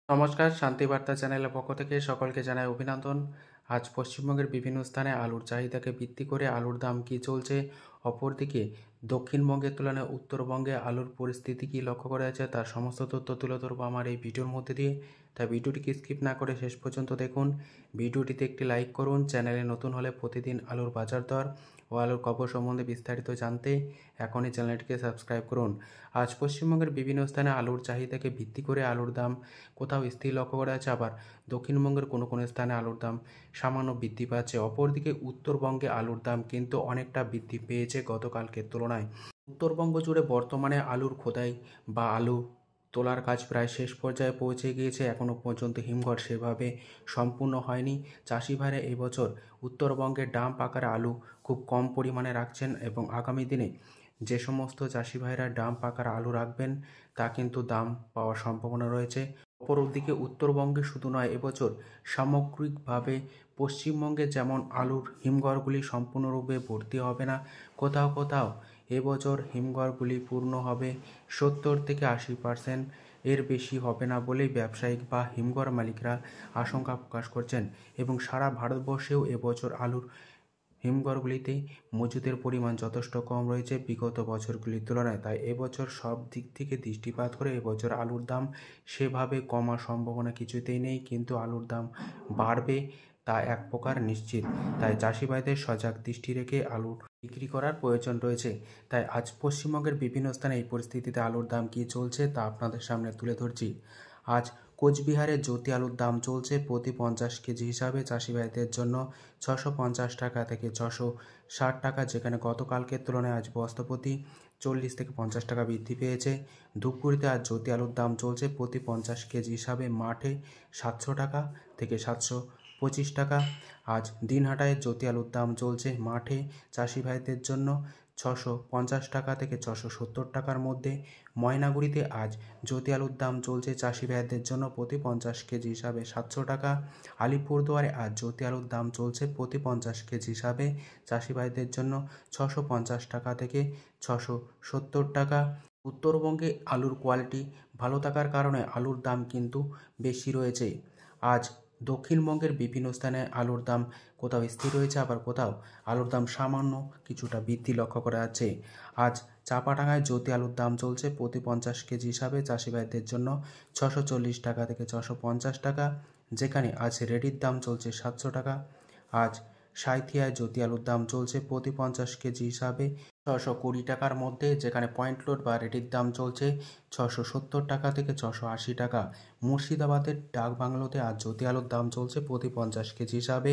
নমস্কার, শান্তিবার্তা চ্যানেলের পক্ষ থেকে সকলকে জানাই অভিনন্দন। আজ পশ্চিমবঙ্গের বিভিন্ন স্থানে আলুর চাহিদাকে ভিত্তি করে আলুর দাম কী চলছে, অপরদিকে দক্ষিণবঙ্গের তুলনায় উত্তরবঙ্গে আলুর পরিস্থিতি কী লক্ষ্য করা যাচ্ছে তার সমস্ত তথ্য তুলে ধরবো আমার এই ভিডিওর মধ্যে দিয়ে। তাই ভিডিওটিকে স্কিপ না করে শেষ পর্যন্ত দেখুন। ভিডিওটিতে একটি লাইক করুন। চ্যানেলে নতুন হলে প্রতিদিন আলুর বাজার দর ও আলুর খবর সম্বন্ধে বিস্তারিত জানতে এখনই চ্যানেলটিকে সাবস্ক্রাইব করুন। আজ পশ্চিমবঙ্গের বিভিন্ন স্থানে আলুর চাহিদাকে ভিত্তি করে আলুর দাম কোথাও স্থির লক্ষ্য করা যাচ্ছে, আবার দক্ষিণবঙ্গের কোনো কোনো স্থানে আলুর দাম সামান্য বৃদ্ধি পাচ্ছে। অপরদিকে উত্তরবঙ্গে আলুর দাম কিন্তু অনেকটা বৃদ্ধি পেয়েছে গতকালকের তুলনায়। উত্তরবঙ্গ জুড়ে বর্তমানে আলুর খোদাই বা আলু তোলার কাজ প্রায় শেষ পর্যায়ে পৌঁছে গিয়েছে। এখনও পর্যন্ত হিমঘর সেভাবে সম্পূর্ণ হয়নি। চাষি ভাইরা এবছর উত্তরবঙ্গের ডাম্প আকারে আলু খুব কম পরিমাণে রাখছেন এবং আগামী দিনে যে সমস্ত চাষি ভাইরা ডাম্প আকারে আলু রাখবেন তা কিন্তু দাম পাওয়ার সম্ভাবনা রয়েছে। অপরদিকে উত্তরবঙ্গে শুধু নয়, এবছর সামগ্রিকভাবে পশ্চিমবঙ্গে যেমন আলুর হিমঘরগুলি সম্পূর্ণরূপে ভর্তি হবে না, কোথাও কোথাও এবছর হিমঘরগুলি পূর্ণ হবে 70-80%, এর বেশি হবে না বলেই ব্যবসায়িক বা হিমঘর মালিকরা আশঙ্কা প্রকাশ করছেন। এবং সারা ভারতবর্ষেও এবছর আলুর হিমঘরগুলিতে মজুদের পরিমাণ যথেষ্ট কম রয়েছে বিগত বছরগুলির তুলনায়। তাই এবছর সব দিক থেকে দৃষ্টিপাত করে এবছর আলুর দাম সেভাবে কমার সম্ভাবনা কিছুতেই নেই, কিন্তু আলুর দাম বাড়বে তা এক প্রকার নিশ্চিত। তাই চাষি ভাইদের সজাগ দৃষ্টি রেখে আলু বিক্রি করার প্রয়োজন রয়েছে। তাই আজ পশ্চিমবঙ্গের বিভিন্ন স্থানে এই পরিস্থিতিতে আলুর দাম কী চলছে তা আপনাদের সামনে তুলে ধরছি। আজ কোচবিহারে জ্যোতি আলুর দাম চলছে প্রতি 50 কেজি হিসাবে চাষি ভাইদের জন্য 650 টাকা থেকে 660 টাকা, যেখানে গতকালকের তুলনায় আজ বস্তাপ্রতি 40 থেকে 50 টাকা বৃদ্ধি পেয়েছে। ধূপগুড়িতে আজ জ্যোতি আলুর দাম চলছে প্রতি 50 কেজি হিসাবে মাঠে 700 টাকা থেকে 725 টাকা। আজ দিনহাটায় জ্যোতি আলুর দাম চলছে মাঠে চাষি ভাইদের জন্য 650 টাকা থেকে 670 টাকার মধ্যে। ময়নাগুড়িতে আজ জ্যোতি আলুর দাম চলছে চাষি ভাইদের জন্য প্রতি 50 কেজি হিসাবে 700 টাকা। আলিপুরদুয়ারে আজ জ্যোতি আলুর দাম চলছে প্রতি 50 কেজি হিসাবে চাষি ভাইদের জন্য 650 টাকা থেকে 670 টাকা। উত্তরবঙ্গে আলুর কোয়ালিটি ভালো থাকার কারণে আলুর দাম কিন্তু বেশি রয়েছে। আজ দক্ষিণবঙ্গের বিভিন্ন স্থানে আলুর দাম কোথাও স্থির রয়েছে, আবার কোথাও আলুর দাম সামান্য কিছুটা বৃদ্ধি লক্ষ্য করা যাচ্ছে। আজ চাপাডাঙ্গায় জ্যোতি আলুর দাম চলছে প্রতি 50 কেজি হিসাবে চাষি ভাইদের জন্য 640 টাকা থেকে 650 টাকা, যেখানে আজ রেডির দাম চলছে 700 টাকা। আজ সাঁইথিয়ায় জ্যোতি আলুর দাম চলছে প্রতি 50 কেজি হিসাবে 620 টাকার মধ্যে, যেখানে পয়েন্ট লোড বা রেডির দাম চলছে 670 টাকা থেকে 680 টাকা। মুর্শিদাবাদের ডাক বাংলোতে আজ জ্যোতি আলুর দাম চলছে প্রতি 50 কেজি হিসাবে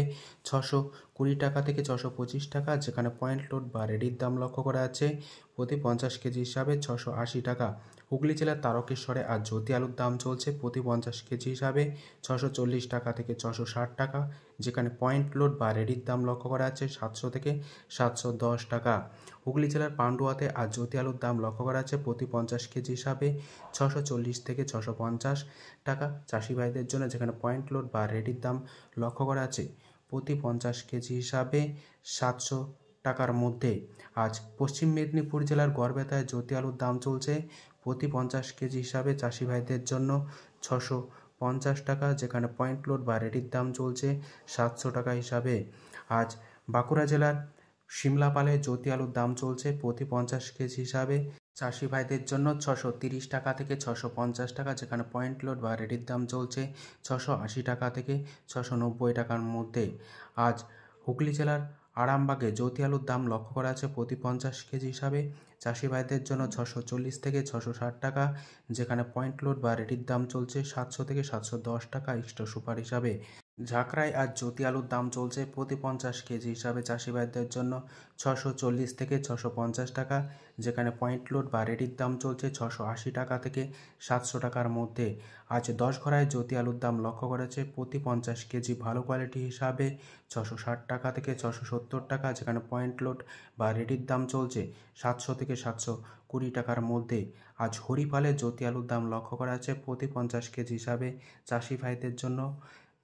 620 টাকা থেকে 625 টাকা, যেখানে পয়েন্ট লোড বা রেডির দাম লক্ষ্য করা যাচ্ছে প্রতি 50 কেজি হিসাবে 680 টাকা। হুগলি জেলার তারকেশ্বরে আজ জ্যোতি আলুর দাম চলছে প্রতি 50 কেজি হিসাবে 640 টাকা থেকে 660 টাকা, যেখানে পয়েন্ট লোড বা রেডির দাম লক্ষ্য করা যাচ্ছে 700 থেকে 710 টাকা। হুগলি জেলার পান্ডুয়াতে আজ জ্যোতি আলুর দাম লক্ষ্য করা যাচ্ছে প্রতি 50 কেজি হিসাবে 640 থেকে 650 টাকা চাষি ভাইদের জন্য, যেখানে পয়েন্ট লোড বা রেডির দাম লক্ষ্য করা আছে প্রতি 50 কেজি হিসাবে 700 টাকার মধ্যে। আজ পশ্চিম মেদিনীপুর জেলার গড়বেতায় জ্যোতি আলুর দাম চলছে প্রতি 50 কেজি হিসাবে চাষি ভাইদের জন্য 650 টাকা, যেখানে পয়েন্ট লোড বা রেডির দাম চলছে 700 টাকা হিসাবে। আজ বাঁকুড়া জেলার সিমলাপালে জ্যোতি আলুর দাম চলছে প্রতি 50 কেজি হিসাবে চাষি ভাইদের জন্য 630 টাকা থেকে 650 টাকা, যেখানে পয়েন্ট লোড বা রেডির দাম চলছে 680 টাকা থেকে 690 টাকার মধ্যে। আজ হুগলি জেলার আরামবাগে জ্যোতি আলুর দাম লক্ষ্য করা আছে প্রতি 50 কেজি হিসাবে চাষি ভাইদের জন্য 640 থেকে 660 টাকা, যেখানে পয়েন্ট লোড বা রেডির দাম চলছে 700 থেকে 710 টাকা এক্সট্রা সুপার হিসাবে। ঝাঁকড়ায় আজ জ্যোতি আলুর দাম চলছে প্রতি 50 কেজি হিসাবে চাষি ভাইদের জন্য 640 থেকে 650 টাকা, যেখানে পয়েন্ট লোড বা রেডির দাম চলছে 680 টাকা থেকে 700 টাকার মধ্যে। আজ 10 ঘরায় জ্যোতি আলুর দাম লক্ষ্য করেছে প্রতি 50 কেজি ভালো কোয়ালিটি হিসাবে 660 টাকা থেকে 670 টাকা, যেখানে পয়েন্ট লোড বা রেডির দাম চলছে 700 থেকে 720 টাকার মধ্যে। আজ হরিপালে জ্যোতি আলুর দাম লক্ষ্য করা আছে প্রতি 50 কেজি হিসাবে চাষি ভাইদের জন্য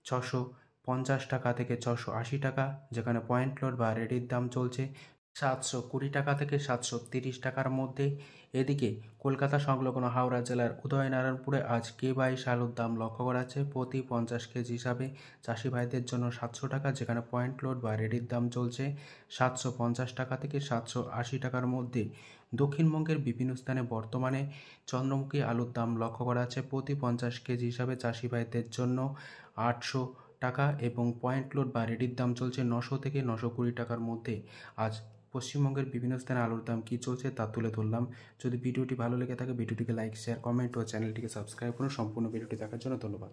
650 টাকা থেকে 680 টাকা, যেখানে পয়েন্ট লোড বা রেডির দাম চলছে 720 থেকে 730 মধ্যে। এদিকে কলকাতা সংলগ্ন হাওড়া জেলার উদয়নারায়ণপুরে আজ কে 22 আলুর দাম লক্ষ্য করা যাচ্ছে প্রতি 50 কেজি হিসাবে চাষি ভাইদের জন্য 700 টাকা, যেখানে পয়েন্ট লোড বা রেডির দাম চলছে 750 টাকা থেকে 780 টাকার মধ্যে। দক্ষিণবঙ্গের বিভিন্ন স্থানে বর্তমানে চন্দ্রমুখী আলুর দাম লক্ষ্য করা যাচ্ছে প্রতি 50 কেজি হিসাবে চাষি ভাইদের জন্য 800 টাকা এবং পয়েন্ট লোড বা রেডির দাম চলছে 900 থেকে 920 টাকার মধ্যে। আজ পশ্চিমবঙ্গের বিভিন্ন স্থানে আলুর দাম কী চলছে তা তুলে ধরলাম। যদি ভিডিওটি ভালো লেগে থাকে ভিডিওটিকে লাইক, শেয়ার, কমেন্ট ও চ্যানেলটিকে সাবস্ক্রাইব করুন। সম্পূর্ণ ভিডিওটি দেখার জন্য ধন্যবাদ।